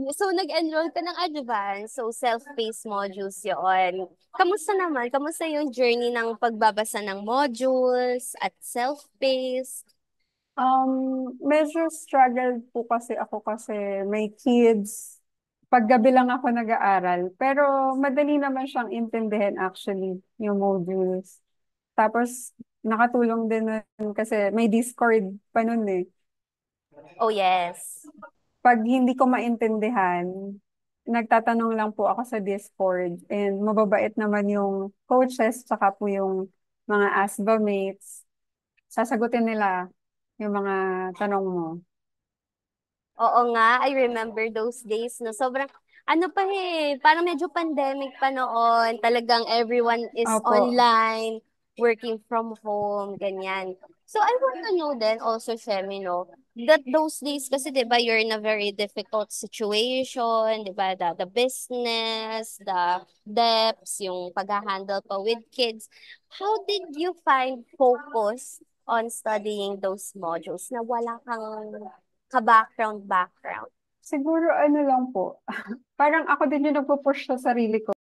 So, nag-enroll ka ng advance, so self-paced modules yun. Kamusta naman? Kamusta yung journey ng pagbabasa ng modules at self-paced? Medyo struggle po kasi ako kasi may kids. Paggabi lang ako nag-aaral. Pero madali naman siyang intindihin actually, yung modules. Tapos, nakatulong din nun kasi may Discord pa nun eh. Oh, yes. Pag hindi ko maintindihan, nagtatanong lang po ako sa Discord and mababait naman yung coaches tsaka po yung mga ASBA mates. Sasagutin nila yung mga tanong mo. Oo nga, I remember those days, no? Sobrang, ano pa parang medyo pandemic pa noon. Talagang everyone is Opo. online, working from home, ganyan. So, I want to know then also, Shemi, no, that those days, kasi di ba, you're in a very difficult situation, di ba, the business, the debts, yung pag-handle pa with kids. How did you find focus on studying those modules na wala kang ka-background? Siguro ano lang po, parang ako din yung nagpo-push sa sarili ko.